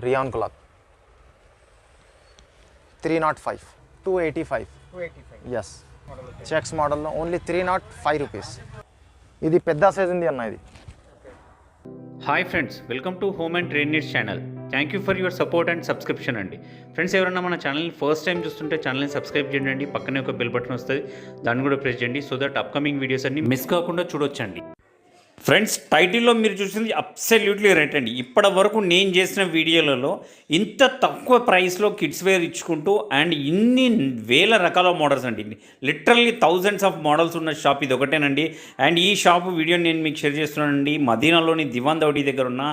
Rayon cloth 305 285 yes checks మోడల్లో only 305 rupees. ఇది పెద్ద సైజ్ ఉంది అన్న. ఇది hi friends, welcome to home and trade needs channel. Thank you for your support and subscription అండి. Friends, ఎవరైనా మన ఛానల్ని ఫస్ట్ టైం చూస్తుంటే ఛానల్ని సబ్స్క్రైబ్ చేయండి. పక్కనే ఒక బెల్ బటన్ వస్తుంది, దాన్ని కూడా ప్రెస్ చేయండి. సో దట్ అప్కమింగ్ వీడియోస్ అన్ని మిస్ కాకుండా చూడొచ్చండి. ఫ్రెండ్స్, టైటిల్లో మీరు చూసింది అబ్సల్యూట్లీ రైట్ అండి. ఇప్పటి వరకు నేను చేసిన వీడియోలలో ఇంత తక్కువ ప్రైస్లో కిడ్స్ వేర్ ఇచ్చుకుంటూ అండ్ ఇన్ని వేల రకాల మోడల్స్ అండి, లిటరల్లీ థౌజండ్స్ ఆఫ్ మోడల్స్ ఉన్న షాప్ ఇది ఒకటేనండి. అండ్ ఈ షాప్ వీడియో నేను మీకు షేర్ చేస్తున్నానండి మదీనాలోని దివాన్ దౌడీ దగ్గర ఉన్న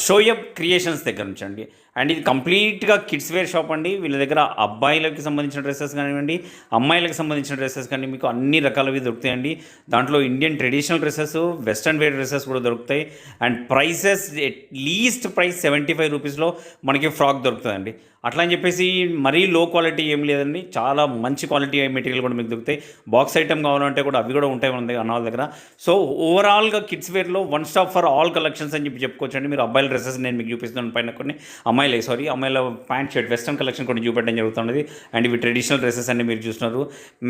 షోయబ్ క్రియేషన్స్ దగ్గర నుంచి అండి. అండ్ ఇది కంప్లీట్గా కిడ్స్ వేర్ షాప్ అండి. వీళ్ళ దగ్గర అబ్బాయిలకి సంబంధించిన డ్రెస్సెస్ కానివ్వండి, అమ్మాయిలకు సంబంధించిన డ్రెస్సెస్ కానీ మీకు అన్ని రకాలవి దొరుకుతాయండి. దాంట్లో Indian traditional dresses, western wear dresses కూడా దొరుకుతాయి. అండ్ ప్రైసెస్ లీస్ట్ ప్రైస్ 75 రూపీస్లో మనకి ఫ్రాక్ దొరుకుతుందండి. అట్లా అని చెప్పేసి మరీ లో క్వాలిటీ ఏం లేదండి, చాలా మంచి క్వాలిటీ మెటీరియల్ కూడా మీకు దొరుకుతాయి. బాక్స్ ఐటమ్ కావాలంటే కూడా అవి కూడా ఉంటాయి మన దగ్గర, అన్న వాళ్ళ దగ్గర. సో ఓవరాల్గా కిడ్స్ వేర్లో one stop for all collections అని చెప్పి చెప్పుకోవచ్చండి. మీరు అబ్బాయిల డ్రెస్సెస్ నేను మీకు చూపిస్తున్నాను, పైన కొన్ని అమ్మాయిల ప్యాంట్ షర్ట్ వెస్ట్రన్ కలెక్షన్ కొన్ని చూపెట్టడం జరుగుతున్నది. అండ్ ఇవి ట్రెడిషనల్ డ్రెస్సెస్ అన్ని మీరు చూస్తున్నారు.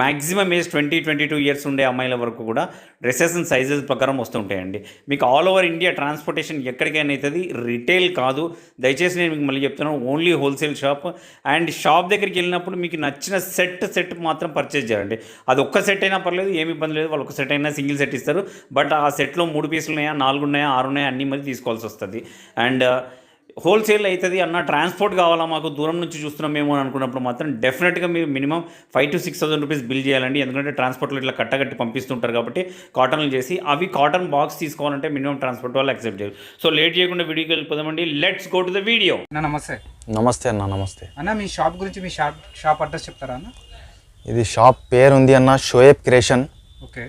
మ్యాక్సిమం ఏజ్ 20-22 ఇయర్స్ ఉండే అమ్మాయిల వరకు కూడా డ్రెస్సెస్ అండ్ సైజెస్ ప్రకారం వస్తుంటాయండి. మీకు ఆల్ ఓవర్ ఇండియా ట్రాన్స్పోర్టేషన్ ఎక్కడికైనా అవుతుంది, రిటైల్ కాదు. దయచేసి నేను మీకు మళ్ళీ చెప్తున్నాను, only wholesale shop. And shop దగ్గరికి వెళ్ళినప్పుడు మీకు నచ్చిన సెట్ మాత్రం పర్చేజ్ చేయండి. అది ఒక్క సెట్ అయినా పర్లేదు, ఏమి ఇబ్బంది లేదు. వాళ్ళు ఒక సెట్ అయినా సింగిల్ సెట్ ఇస్తారు. బట్ ఆ సెట్లో 3 పీసులు ఉన్నాయా, 4 ఉన్నాయా, 6 ఉన్నాయా అన్నీ మరి తీసుకోవాల్సి వస్తుంది. అండ్ హోల్సేల్ అవుతుంది అన్న, ట్రాన్స్పోర్ట్ కావాలా మాకు, దూరం నుంచి చూస్తున్నాం మేము అని అనుకున్నప్పుడు మాత్రం డెఫినెట్గా మీరు మినిమం 5,000 to 6,000 రూపీస్ బిల్ చేయాలండి. ఎందుకంటే ట్రాన్స్పోర్ట్లో ఇట్లా కట్టగట్టి పంపిస్తుంటారు కాబట్టి కాటన్లు చేసి. అవి కాటన్ బాక్స్ తీసుకోవాలంటే మినిమం ట్రాన్స్పోర్ట్ వాళ్ళు యాక్సెప్ట్ చేయరు. సో లేట్ చేయకుండా వీడియోకి వెళ్ళిపోదామండి. Let's go to the video. నమస్తే అన్న. నమస్తే అన్న. మీ షాప్ గురించి, మీ షాప్ అడ్రస్ చెప్తారా అన్న? ఇది షాప్ పేరు ఉంది అన్న, షోయబ్ క్రియేషన్. ఓకే.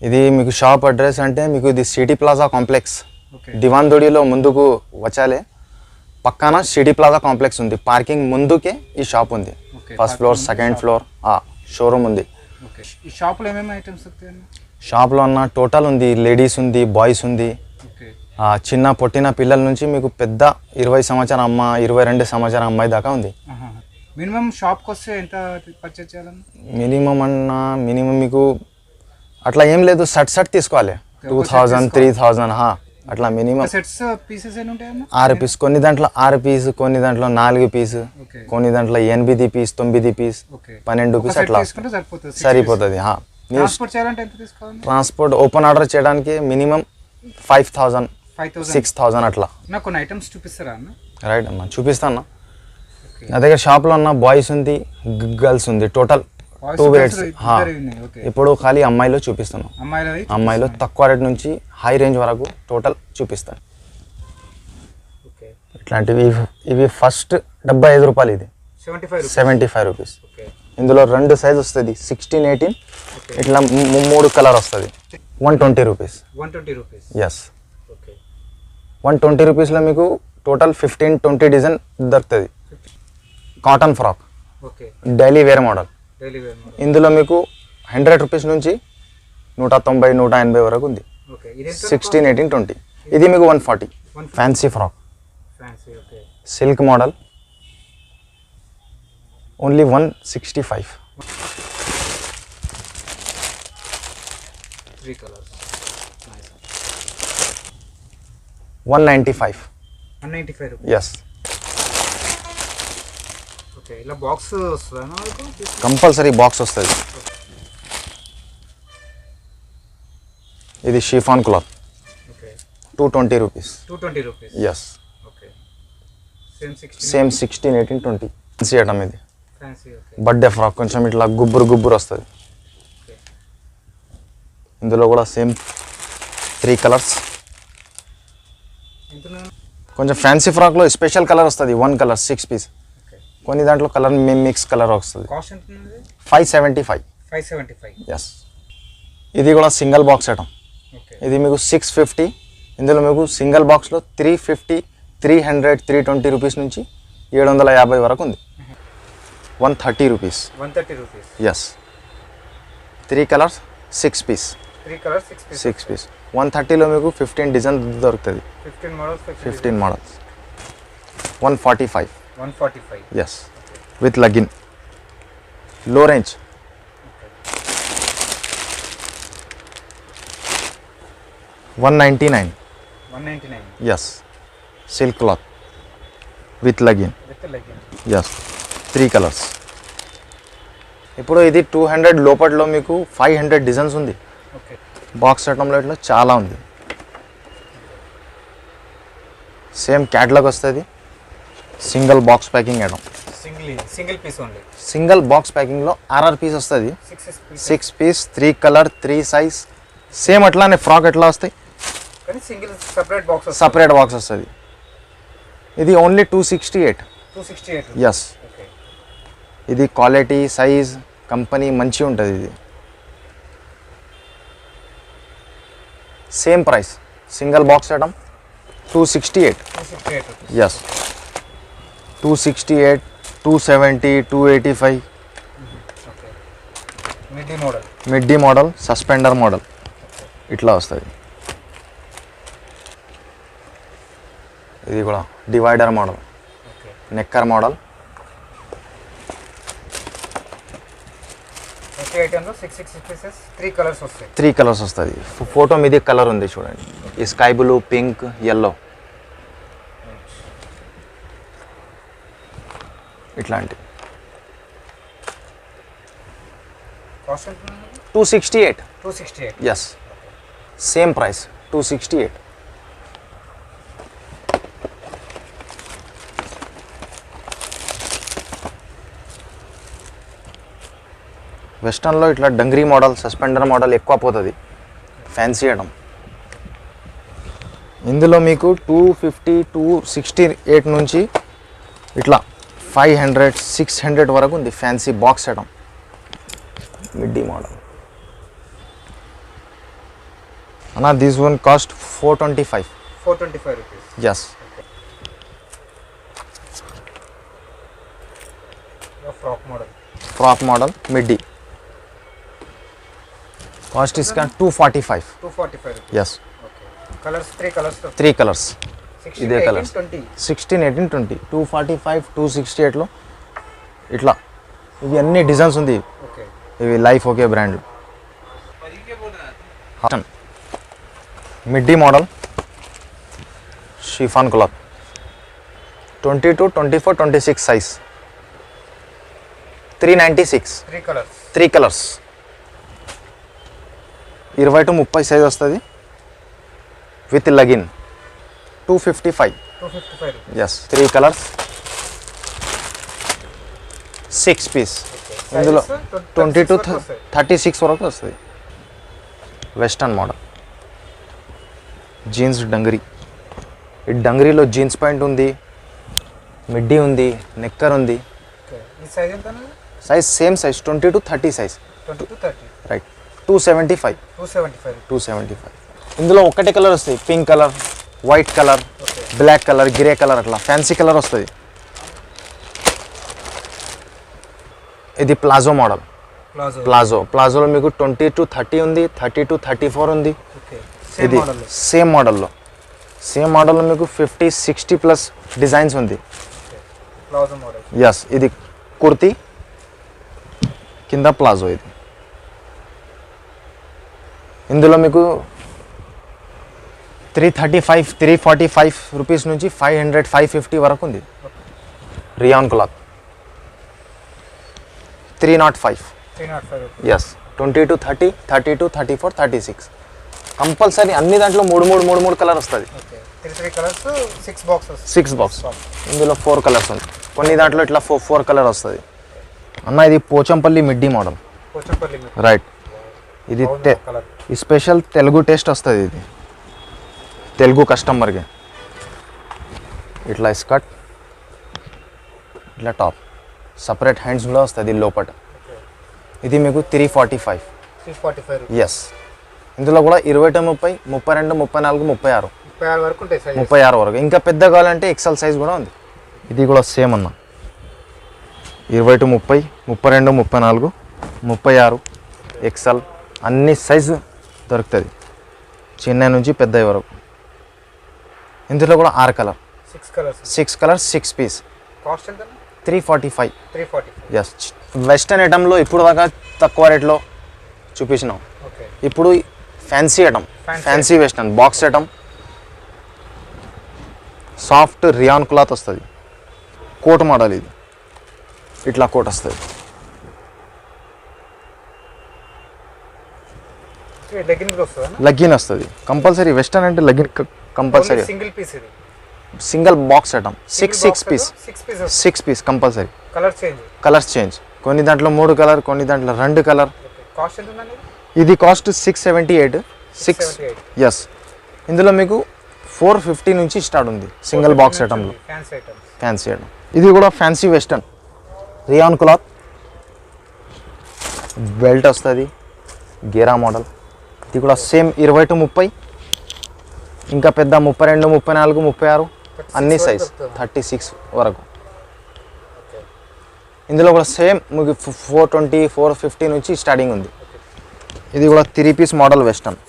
ఇది మీకు షాప్ అడ్రస్ అంటే మీకు ఇది సిటీ ప్లాజా కాంప్లెక్స్, దివాన్ దోడిలో ముందుకు వచ్చాలే పక్కన సిటీ ప్లాజా కాంప్లెక్స్ ఉంది. పార్కింగ్ ముందుకే ఈ షాప్ ఉంది. First floor, second floor showroom ఉంది. ఈ షాప్లో ఏమేమి ఐటమ్స్ దొరుకుతాయి? షాప్లో అన్న టోటల్ ఉంది, లేడీస్ ఉంది, బాయ్స్ ఉంది. చిన్న పొట్టిన పిల్లల నుంచి మీకు పెద్ద 20 సంవత్సరం అమ్మ, 22 సంవత్సరం అమ్మాయి దాకా ఉంది. మినిమం షాప్కి వస్తే ఎంత పర్చేజ్ చేయాలన్న? మినిమం మీకు అట్లా ఏం లేదు, సెట్ తీసుకోవాలి. 2,000 3,000 అట్లా మినిమం. సెట్స్ పీసెస్ ఎన్ని ఉంటాయన్న? 6 పీస్, కొన్ని దాంట్లో 6 పీస్, కొన్ని దాంట్లో 4 పీస్, కొన్ని దాంట్లో 8 పీస్, 9 పీస్, 12 పీస్ అట్లా సరిపోతుంది. ట్రాన్స్పోర్ట్ ఓపెన్ ఆర్డర్ చేయడానికి మినిమం 5,000 6,000 అట్లా. నాకు కొన్ని ఐటమ్స్ చూపిస్తారా అన్న? రైట్ అన్న, చూపిస్తాను. నా దగ్గర షాప్లో ఉన్న బాయ్స్ ఉంది, గర్ల్స్ ఉంది, టోటల్ 2 వెరైటీస్. ఇప్పుడు ఖాళీ అమ్మాయిలో చూపిస్తున్నాను. అమ్మాయిలో తక్కువ రేట్ నుంచి హై రేంజ్ వరకు టోటల్ చూపిస్తాను. ఇట్లాంటివి ఇవి ఫస్ట్ 75 రూపాయలు, ఇది 75 రూపీస్. ఇందులో 2 సైజ్ వస్తుంది, 16, 18. ఇట్లా 3 కలర్ వస్తుంది. 120 రూపీస్. ఎస్, 120 రూపీస్లో మీకు టోటల్ 15-20 డిజైన్ దొరుకుతుంది. Cotton frock, daily wear model. ఇందులో మీకు 100 రూపీస్ నుంచి 190, 180 వరకు ఉంది. 16, 18, 20. ఇది మీకు 140. Fancy frock, silk model, only 165. 195. Yes. ఇలా బాక్స్ వస్తుందా? కంపల్సరీ బాక్స్ వస్తుంది. ఇది chiffon cloth, 220 rupees. Yes. Same 16, 18, 20. Fancy item ఇది. బర్త్డే ఫ్రాక్, కొంచెం ఇట్లా గుబ్బురు వస్తుంది. ఇందులో కూడా సేమ్ 3 కలర్స్. కొంచెం ఫ్యాన్సీ ఫ్రాక్లో స్పెషల్ కలర్ వస్తుంది, 1 కలర్ 6 పీస్. కొన్ని దాంట్లో కలర్ మిక్స్ కలర్ వస్తుంది. 575. ఎస్. ఇది కూడా సింగిల్ బాక్స్ ఐటమ్. ఇది మీకు 650. ఇందులో మీకు సింగిల్ బాక్స్లో 350, 300, 320 రూపీస్ నుంచి 750 వరకు ఉంది. 130 rupees. Yes. 3 colours 6 piece. 6 piece. 130లో మీకు 15 డిజైన్ దొరుకుతుంది. 15 models. 145. 145. Yes, with lugging. Low range. 199. 199 Yes, silk cloth with lugging. with the legging. Yes, 3 colours. ఇప్పుడు ఇది 200 లోపట్లో మీకు 500 డిజైన్స్ ఉంది. ఓకే. బాక్స్ ఐటంలో ఇట్లా చాలా ఉంది. సేమ్ క్యాటలాగ్ వస్తుంది. Single box packing item. Single piece only. Single box ప్యాకింగ్లో ఆర్ఆర్ పీస్ వస్తుంది. 6 పీస్ 3 కలర్ 3 సైజ్. సేమ్ అట్లానే ఫ్రాక్ ఎట్లా వస్తాయి కానీ single separate box separate box వస్తుంది. ఇది ఓన్లీ 268. 268. Yes, okay. ఇది క్వాలిటీ సైజ్ కంపెనీ మంచిగా ఉంటుంది. ఇది same price single box item 268. 268. Yes, 268, 270, 285. Okay. Model. Middy model, suspender model ఇట్లా వస్తుంది. ఇది కూడా డివైడర్ మోడల్, ఓకే. నెక్కర్ మోడల్. ప్రతి ఐటెంలో 6 పీసెస్ 3 కలర్స్ వస్తాయి. 3 కలర్స్ వస్తుంది. ఫోటో మీది కలర్ ఉంది చూడండి. ఈ స్కై బ్లూ, పింక్, ఎల్లో ఇట్లాంటి. కాస్ట్ ఎంత? 268. 268. Yes, same price 268. వెస్టర్న్లో ఇట్లా డంగ్రీ మోడల్, సస్పెండర్ మోడల్ ఎక్కువ పోతుంది. Fancy item. ఇందులో మీకు 250, 268 నుంచి ఇట్లా 500, 600 వరకు ఉంది. Fancy box item middy model. అన్నా this one cost 425. 425 rupees. Yes, frock model middy. Cost ఇస్కా 245. 245 rupees. Yes, okay. Colours 3 colours. 3 colours. 16, ఇదే 18, కలర్స్. 20. 16, 18, 20. 245, 268లో ఇట్లా ఇవి అన్ని డిజైన్స్ ఉంది. ఓకే. ఇవి life okay brand. Middy model chiffon cloth 22, 24, 26 size 396. 3 colours. 3 colours. 20 to 30 size వస్తుంది with legging 255. 255 rupees. Yes, 3 colours 6 piece. ఇందులో 20 to 36 వరకు వస్తుంది. Western model jeans dungaree. ఈ డంగరీలో జీన్స్ ప్యాంట్ ఉంది, మిడ్డీ ఉంది, నెక్కర్ ఉంది. ఓకే. ఈ సైజ్ ఎంత? Size same size 20 to 30 size. 20 to 30. Right, 275. 275 rupees. 275. ఇందులో ఒకటే కలర్ వస్తాయి. Pink colour, white colour, okay. Black colour, grey colour, అట్లా ఫ్యాన్సీ కలర్ వస్తుంది. ఇది ప్లాజో మోడల్. ప్లాజోలో మీకు 20 to 30 ఉంది, 30 to 34 ఉంది. ఓకే. ఇది సేమ్ మోడల్లో మీకు 50, 60 ప్లస్ డిజైన్స్ ఉంది. Palazzo model. ఎస్, ఇది కుర్తీ కింద ప్లాజో. ఇది ఇందులో మీకు 335, 345 రూపీస్ నుంచి 500, 550 వరకు ఉంది. Rayon cloth 305. 305 rupees. Yes, 20 to 30, 30 to 34, 36 compulsory. అన్ని దాంట్లో 3 కలర్ వస్తుంది. ఓకే. 3 colours 6 boxes. 6 బాక్స్. ఇందులో 4 కలర్స్ ఉంది. కొన్ని దాంట్లో ఇట్లా 4 కలర్ వస్తుంది. అన్న ఇది Pochampally middy model. Pochampally right. ఇది కలర్. ఈ స్పెషల్ తెలుగు టేస్ట్ వస్తుంది. ఇది తెలుగు కస్టమర్కి. ఇట్లా స్కర్ట్, ఇట్లా టాప్, సపరేట్ హ్యాండ్స్లో వస్తుంది లోపల. ఇది మీకు 345. 345 రూపీస్. ఎస్, ఇందులో కూడా 20 to 30, 32, 34, 36. 36 వరకు ఉంటాయి సైజ్. 36 వరకు. ఇంకా పెద్ద కావాలంటే ఎక్సెల్ సైజ్ కూడా ఉంది. ఇది కూడా సేమ్ అన్న 20 to 30, 32, 34, 36 ఎక్సెల్ అన్ని సైజు దొరుకుతుంది, చిన్న నుంచి పెద్ద వరకు. ఇందులో కూడా 6 కలర్. 6 కలర్స్ 6 పీస్ కాస్ట్ ఎంత 345. 345 ఎస్ వెస్టర్న్ ఐటంలో ఇప్పుడు దాకా తక్కువ రేట్లో చూపించినాం. ఓకే ఇప్పుడు fancy item, fancy western box item, soft rayon cloth వస్తుంది, కోట్ మోడల్. ఇది ఇట్లా కోట్ వస్తుంది. లెగ్గిన్ కూడా వస్తుందా లగ్గిన్ వస్తుంది కంపల్సరీ. వెస్టర్న్ అంటే లగ్గిన్ కంపల్సరీ. సింగిల్ పీస్ ఇది single box item 6 piece 6 piece compulsory. Colours change, కొన్ని దాంట్లో 3 కలర్, కొన్ని దాంట్లో 2 కలర్. కాస్ట్ ఎంత ఉందండి ఇది కాస్ట్ 678. 6 ఎస్. ఇందులో మీకు 450 నుంచి స్టార్ట్ ఉంది సింగిల్ బాక్స్ ఐటమ్లో. ఫ్యాన్సీ ఐటమ్ ఇది కూడా fancy western rayon cloth, belt వస్తుంది, గేరా మోడల్. ఇది కూడా సేమ్ 20 to 30, ఇంకా పెద్ద 32, 34, 36 అన్ని సైజ్ 36 వరకు. ఇందులో కూడా సేమ్ మీకు 420, 450 నుంచి స్టార్టింగ్ ఉంది. ఇది కూడా 3 piece model western.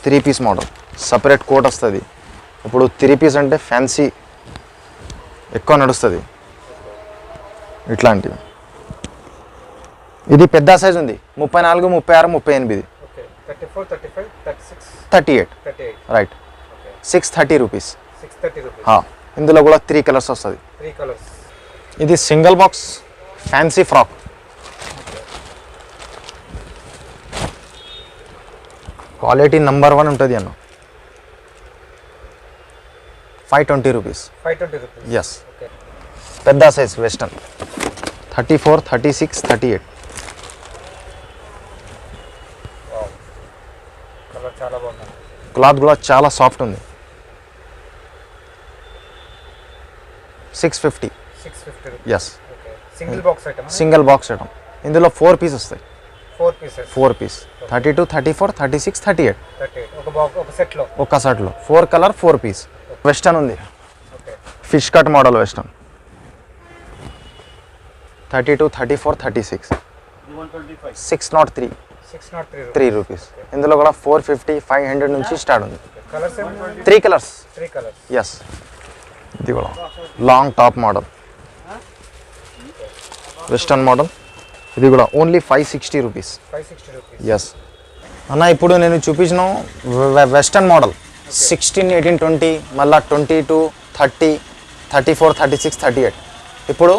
3 piece model separate coat వస్తుంది. ఇప్పుడు 3 పీస్ అంటే ఫ్యాన్సీ ఎక్కువ నడుస్తుంది ఇట్లాంటివి. ఇది పెద్ద సైజ్ ఉంది 34, 36, 38. 38 రైట్. 630 రూపీస్. ఇందులో కూడా 3 కలర్స్ వస్తుంది. ఇది single box fancy frock. Quality number 1 ఉంటుంది అన్న. 520 రూపీస్. ఎస్ పెద్ద సైజ్ వెస్టర్న్ 34, 36, 38. క్లాత్ కూడా చాలా సాఫ్ట్ ఉంది. 650. Yes single box item. ఇందులో 4 పీస్ వస్తాయి. 4 పీస్ 32, 34, 36, 38 ఒక సెట్లో 4 కలర్ 4 పీస్. వెస్టర్న్ ఉంది fish cut model western 32, 34, 36. 603 3 rupees. ఇందులో కూడా 450, 500 నుంచి స్టార్ట్ ఉంది. 3 కలర్స్. ఎస్ ఇది కూడా long top model western model. ఇది కూడా ఓన్లీ 560 రూపీస్. ఎస్ అన్న ఇప్పుడు నేను చూపించిన వెస్టర్న్ మోడల్ 16, 18, 20 మళ్ళీ 22, 30, 34, 36, 38. ఇప్పుడు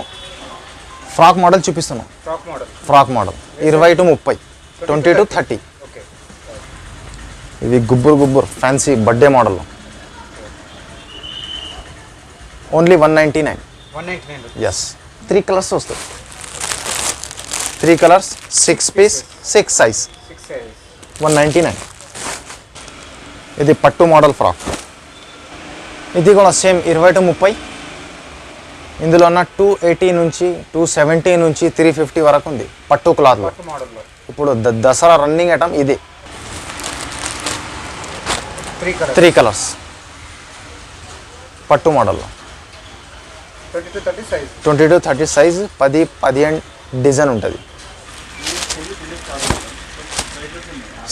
ఫ్రాక్ మోడల్ చూపిస్తున్నాం. Frock model 20 to 30, 20 to 30. ఇది గుబ్బురు fancy birthday model only 199. Yes 3 colours వస్తాయి. 3 కలర్స్ 6 పీస్ 6 సైజ్ 199. ఇది పట్టు మోడల్ ఫ్రాక్. ఇది కూడా సేమ్ 20 to 30. ఇందులో ఉన్న 280 నుంచి 270 నుంచి 350 వరకు ఉంది పట్టు క్లాత్లో. ఇప్పుడు దసరా రన్నింగ్ ఐటమ్ ఇది. 3 కలర్స్ పట్టు మోడల్లో 20 to 30 సైజ్ 10, 15 డిజైన్ ఉంటుంది.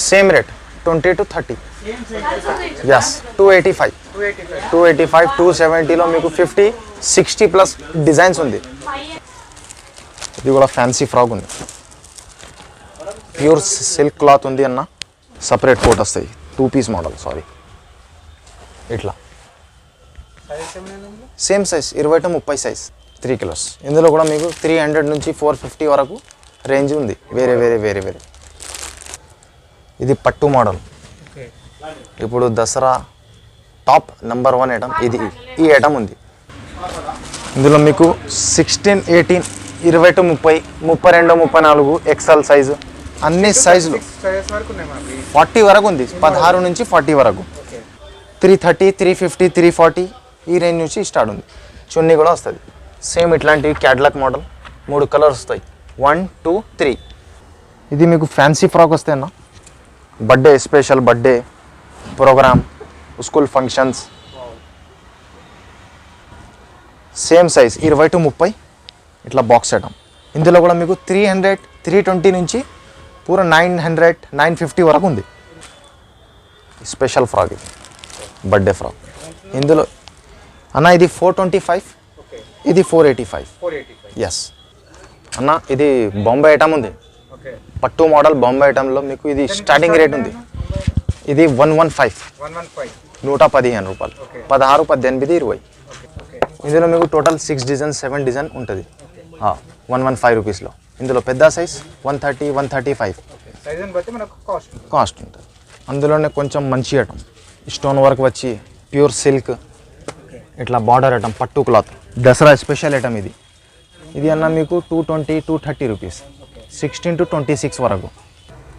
Same rate 20 to 30. ఎస్ 285, 270లో మీకు 50, 60 ప్లస్ డిజైన్స్ ఉంది. ఇది కూడా ఫ్యాన్సీ ఫ్రాక్ ఉంది. ప్యూర్ సిల్క్ క్లాత్ ఉంది అన్న. సపరేట్ కోట్ వస్తాయి. 2 పీస్ మోడల్ సారీ. ఇట్లా same size 20 to 30 size 3 colours. ఇందులో కూడా మీకు 300 నుంచి 450 వరకు రేంజ్ ఉంది. వేరే ఇది పట్టు మోడల్. ఇప్పుడు దసరా టాప్ నంబర్ 1 ఐటమ్ ఇది. ఈ ఐటమ్ ఉంది. ఇందులో మీకు 16, 18, 20 to 30, 32, 34 ఎక్స్ఎల్ సైజు అన్ని సైజులు 40 వరకు ఉంది. 16 నుంచి 40 వరకు 330, 350, 340 ఈ రేంజ్ నుంచి స్టార్ట్ ఉంది. చున్నీ కూడా వస్తుంది సేమ్ ఇట్లాంటివి క్యాట్లాగ్ మోడల్. 3 కలర్స్ వస్తాయి 1, 2, 3. ఇది మీకు ఫ్యాన్సీ ఫ్రాక్ వస్తాయి అన్న. Birthday special birthday programme school functions. Same size 20 to 30 ఇట్లా బాక్స్ ఐటమ్. ఇందులో కూడా మీకు 300, 320 నుంచి పూరా 900, 950 వరకు ఉంది. స్పెషల్ ఫ్రాక్ ఇది బర్త్డే ఫ్రాక్. ఇందులో అన్న ఇది 425, ఓకే ఇది 485. 485. ఎస్ అన్న, ఇది బాంబే ఐటమ్ ఉంది, ఓకే పట్టు మోడల్ బాంబే ఐటమ్లో మీకు ఇది స్టార్టింగ్ రేట్ ఉంది. ఇది 115, 115. 115 రూపాయలు. ఓకే. 16, 18, 20. ఓకే ఓకే ఇందులో మీకు టోటల్ 6 డిజైన్ 7 డిజైన్ ఉంటుంది. 115 రూపీస్లో. ఇందులో పెద్ద సైజ్ 130, 135 ఓకే సైజుని బట్టి మనకు కాస్ట్ ఉంటుంది. కాస్ట్ ఉంటుంది. అందులోనే కొంచెం మంచి ఐటమ్, స్టోన్ వర్క్ వచ్చి ప్యూర్ సిల్క్, ఇట్లా బార్డర్ ఐటమ్, పట్టు క్లాత్, దసరా స్పెషల్ ఐటమ్ ఇది. ఇది అన్న మీకు 220, 230 రూపీస్, 16 to 26 వరకు.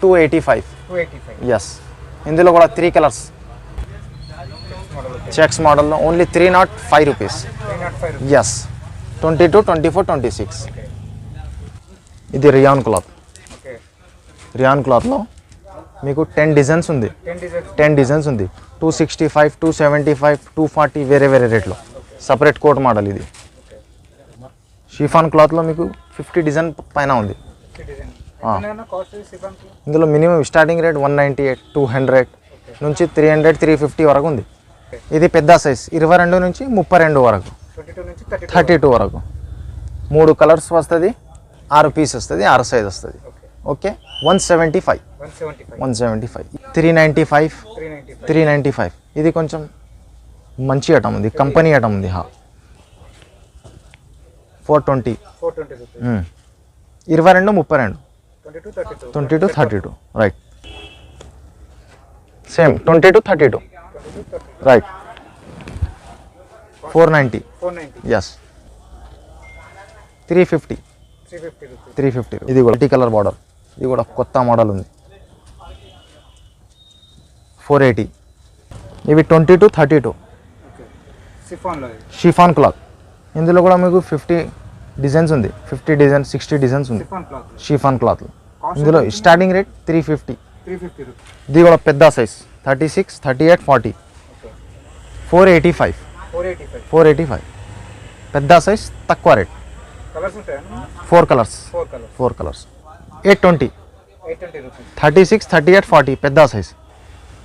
285. 285. ఎస్. ఇందులో కూడా 3 కలర్స్, చెక్స్ మోడల్లో ఓన్లీ 305 రూపీస్. 305 rupees. ఎస్. 22, 24, 26. ఇది రియాన్ క్లాత్. ఓకే రియాన్ క్లాత్లో మీకు 10 డిజైన్స్ ఉంది. 10 designs. 10 డిజైన్స్ ఉంది. 265, 275, 240 వేరే వేరే రేట్లో. సపరేట్ కోట్ మోడల్ ఇది. షిఫాన్ క్లాత్లో మీకు 50 డిజైన్ పైన ఉంది. 50 design. ఆ. ఎన్నైనా కాస్ట్ సిఫాన్ కి? ఇందులో మినిమం స్టార్టింగ్ రేట్ 198, 200 నుంచి 300, 350 వరకు ఉంది. ఇది పెద్ద సైజ్ 22 నుంచి 32 వరకు, 22 నుంచి 32. 32 వరకు. 3 కలర్స్ వస్తుంది, 6 పీస్ వస్తుంది, 6 సైజ్ వస్తుంది. Okay okay. 175, 175. 175. 395, 395. 395. ఇది కొంచెం మంచి ఐటమ్ ఉంది, కంపెనీ ఐటమ్ ఉంది. 420. 420 rupees. 22, 32. 22, 32. 22, 32. Right. Same 22, 32. 22, 32. Right. 490. 490. Yes. 350. 350 rupees. 350. ఇది కూడా మల్టీ కలర్ బార్డర్, ఇది కూడా కొత్త మోడల్ ఉంది. 480. ఇవి 22, 32. ఓకే సిఫాన్ లో ఇది. Chiffon cloth. ఇందులో కూడా మీకు 50 డిజైన్స్ ఉంది, 50 డిజైన్, 60 డిజైన్స్ ఉంది సిఫాన్ క్లాత్. షిఫాన్ క్లాత్లో. ఇందులో స్టార్టింగ్ రేట్ 350. 350 rupees. ఇది కూడా పెద్ద సైజ్ 36, 38, 40. ఓకే 485. 485. 485. పెద్ద సైజ్ తక్కువ రేట్. కలర్స్ ఉంటాయా? 4 కలర్స్. 4 కలర్స్. 4 కలర్స్. 820. 820 rupees. 36, 38, 40 పెద్ద సైజ్.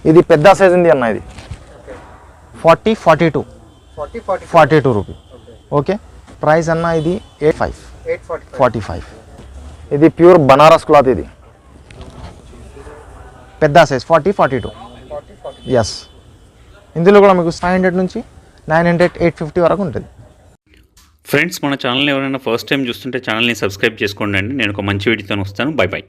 ఇది పెద్ద సైజ్ ఉంది అన్న, ఇది okay 40, 42. 40, 40. 42 rupee. Okay okay. Price అన్న ఇది 85, 845. 45. ఇది ప్యూర్ బనారస్ క్లాత్, ఇది పెద్ద సైజ్ 40, 42. 40, 40. ఎస్. ఇందులో కూడా మీకు 500 నుంచి 900, 850 వరకు ఉంటుంది. ఫ్రెండ్స్, మన ఛానల్ ఎవరైనా ఫస్ట్ టైం చూస్తుంటే ఛానల్ని సబ్స్క్రైబ్ చేసుకోండి అండి. నేను ఒక మంచి వీడియోతో వస్తాను. By by.